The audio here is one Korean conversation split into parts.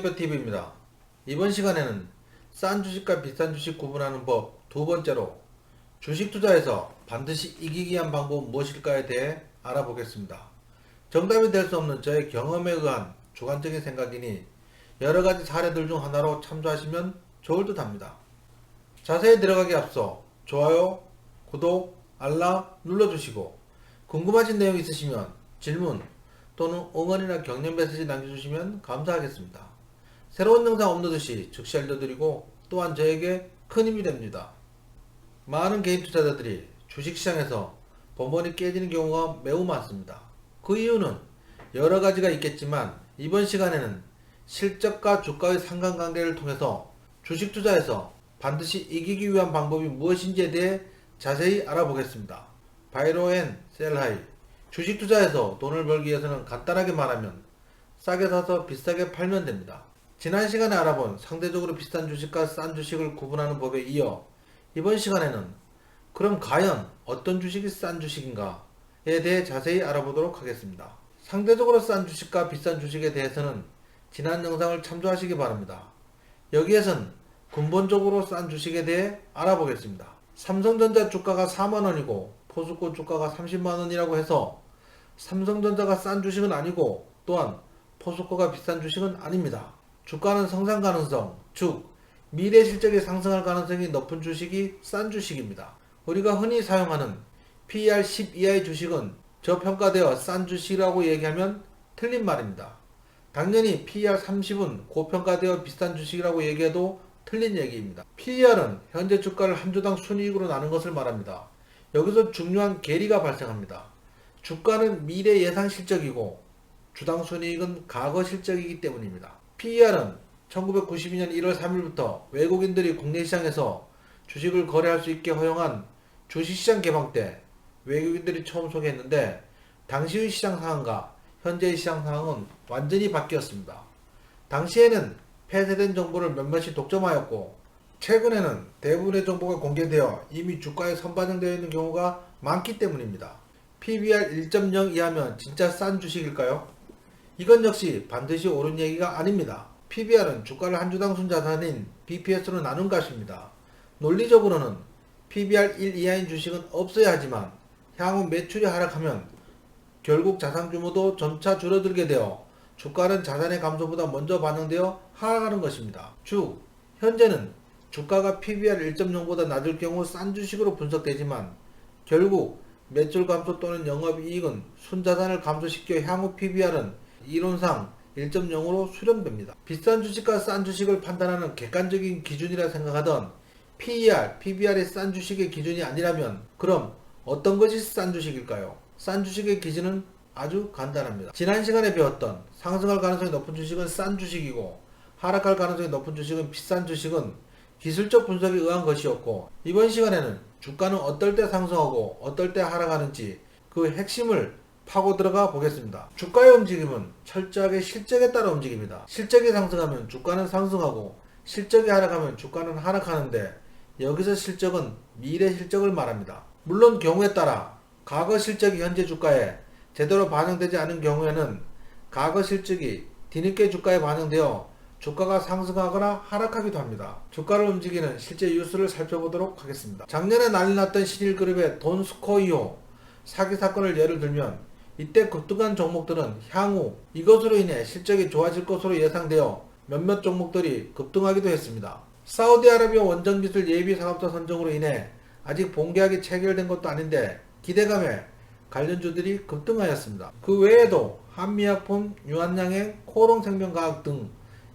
손대표TV입니다. 이번 시간에는 싼 주식과 비싼 주식 구분하는 법 두 번째로 주식 투자에서 반드시 이기기 위한 방법은 무엇일까에 대해 알아보겠습니다. 정답이 될 수 없는 저의 경험에 의한 주관적인 생각이니 여러가지 사례들 중 하나로 참조하시면 좋을 듯 합니다. 자세히 들어가기 앞서 좋아요, 구독, 알람 눌러주시고 궁금하신 내용 있으시면 질문 또는 응원이나 격려 메시지 남겨주시면 감사하겠습니다. 새로운 영상 업로드시 즉시 알려드리고 또한 저에게 큰 힘이 됩니다. 많은 개인 투자자들이 주식시장에서 번번이 깨지는 경우가 매우 많습니다. 그 이유는 여러 가지가 있겠지만 이번 시간에는 실적과 주가의 상관관계를 통해서 주식 투자에서 반드시 이기기 위한 방법이 무엇인지에 대해 자세히 알아보겠습니다. 바이로 앤 셀 하이. 주식 투자에서 돈을 벌기 위해서는 간단하게 말하면 싸게 사서 비싸게 팔면 됩니다. 지난 시간에 알아본 상대적으로 비싼 주식과 싼 주식을 구분하는 법에 이어 이번 시간에는 그럼 과연 어떤 주식이 싼 주식인가에 대해 자세히 알아보도록 하겠습니다. 상대적으로 싼 주식과 비싼 주식에 대해서는 지난 영상을 참조하시기 바랍니다. 여기에선 근본적으로 싼 주식에 대해 알아보겠습니다. 삼성전자 주가가 4만원이고 포스코 주가가 30만원이라고 해서 삼성전자가 싼 주식은 아니고 또한 포스코가 비싼 주식은 아닙니다. 주가는 성장 가능성, 즉 미래 실적이 상승할 가능성이 높은 주식이 싼 주식입니다. 우리가 흔히 사용하는 PER 10 이하의 주식은 저평가되어 싼 주식이라고 얘기하면 틀린 말입니다. 당연히 PER 30은 고평가되어 비싼 주식이라고 얘기해도 틀린 얘기입니다. PER은 현재 주가를 한 주당 순이익으로 나눈 것을 말합니다. 여기서 중요한 괴리가 발생합니다. 주가는 미래 예상 실적이고 주당 순이익은 과거 실적이기 때문입니다. PER은 1992년 1월 3일부터 외국인들이 국내 시장에서 주식을 거래할 수 있게 허용한 주식시장 개방 때 외국인들이 처음 소개했는데 당시의 시장 상황과 현재의 시장 상황은 완전히 바뀌었습니다. 당시에는 폐쇄된 정보를 몇몇이 독점하였고 최근에는 대부분의 정보가 공개되어 이미 주가에 선반영되어 있는 경우가 많기 때문입니다. PBR 1.0 이하면 진짜 싼 주식일까요? 이건 역시 반드시 옳은 얘기가 아닙니다. PBR은 주가를 한 주당 순자산인 BPS로 나눈 값입니다. 논리적으로는 PBR 1 이하인 주식은 없어야 하지만 향후 매출이 하락하면 결국 자산 규모도 점차 줄어들게 되어 주가는 자산의 감소보다 먼저 반영되어 하락하는 것입니다. 즉 현재는 주가가 PBR 1.0보다 낮을 경우 싼 주식으로 분석되지만 결국 매출 감소 또는 영업이익은 순자산을 감소시켜 향후 PBR은 이론상 1.0으로 수렴됩니다. 비싼 주식과 싼 주식을 판단하는 객관적인 기준이라 생각하던 PER, PBR이 싼 주식의 기준이 아니라면 그럼 어떤 것이 싼 주식일까요? 싼 주식의 기준은 아주 간단합니다. 지난 시간에 배웠던 상승할 가능성이 높은 주식은 싼 주식이고 하락할 가능성이 높은 주식은 비싼 주식은 기술적 분석에 의한 것이었고 이번 시간에는 주가는 어떨 때 상승하고 어떨 때 하락하는지 그 핵심을 파고 들어가 보겠습니다. 주가의 움직임은 철저하게 실적에 따라 움직입니다. 실적이 상승하면 주가는 상승하고 실적이 하락하면 주가는 하락하는데 여기서 실적은 미래 실적을 말합니다. 물론 경우에 따라 과거 실적이 현재 주가에 제대로 반영되지 않은 경우에는 과거 실적이 뒤늦게 주가에 반영되어 주가가 상승하거나 하락하기도 합니다. 주가를 움직이는 실제 뉴스를 살펴보도록 하겠습니다. 작년에 난리났던 신일그룹의 돈스코어 이후 사기 사건을 예를 들면 이때 급등한 종목들은 향후 이것으로 인해 실적이 좋아질 것으로 예상되어 몇몇 종목들이 급등하기도 했습니다. 사우디아라비아 원전기술 예비사업자 선정으로 인해 아직 본계약이 체결된 것도 아닌데 기대감에 관련주들이 급등하였습니다. 그 외에도 한미약품, 유한양행, 코롱생명과학 등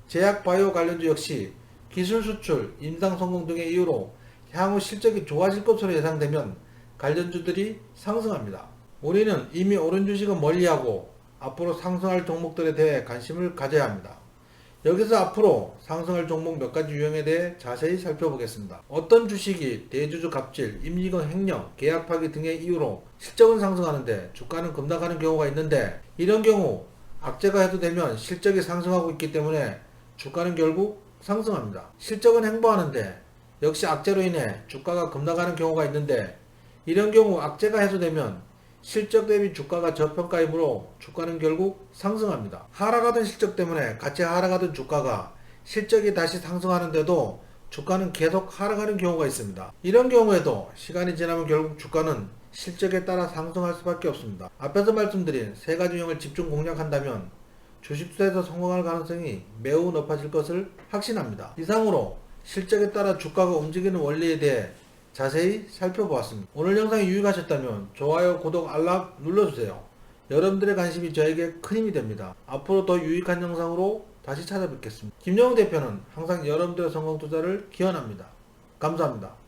제약바이오 관련주 역시 기술 수출, 임상 성공 등의 이유로 향후 실적이 좋아질 것으로 예상되면 관련주들이 상승합니다. 우리는 이미 오른 주식은 멀리하고 앞으로 상승할 종목들에 대해 관심을 가져야 합니다. 여기서 앞으로 상승할 종목 몇 가지 유형에 대해 자세히 살펴보겠습니다. 어떤 주식이 대주주 갑질, 임직원 횡령, 계약 파기 등의 이유로 실적은 상승하는데 주가는 급락하는 경우가 있는데 이런 경우 악재가 해소되면 실적이 상승하고 있기 때문에 주가는 결국 상승합니다. 실적은 행보하는데 역시 악재로 인해 주가가 급락하는 경우가 있는데 이런 경우 악재가 해소되면 실적 대비 주가가 저평가이므로 주가는 결국 상승합니다. 하락하던 실적 때문에 같이 하락하던 주가가 실적이 다시 상승하는데도 주가는 계속 하락하는 경우가 있습니다. 이런 경우에도 시간이 지나면 결국 주가는 실적에 따라 상승할 수밖에 없습니다. 앞에서 말씀드린 세 가지 유형을 집중 공략한다면 주식 투자에서 성공할 가능성이 매우 높아질 것을 확신합니다. 이상으로 실적에 따라 주가가 움직이는 원리에 대해 자세히 살펴보았습니다. 오늘 영상이 유익하셨다면 좋아요, 구독, 알람 눌러주세요. 여러분들의 관심이 저에게 큰 힘이 됩니다. 앞으로 더 유익한 영상으로 다시 찾아뵙겠습니다. 김영웅 대표는 항상 여러분들의 성공 투자를 기원합니다. 감사합니다.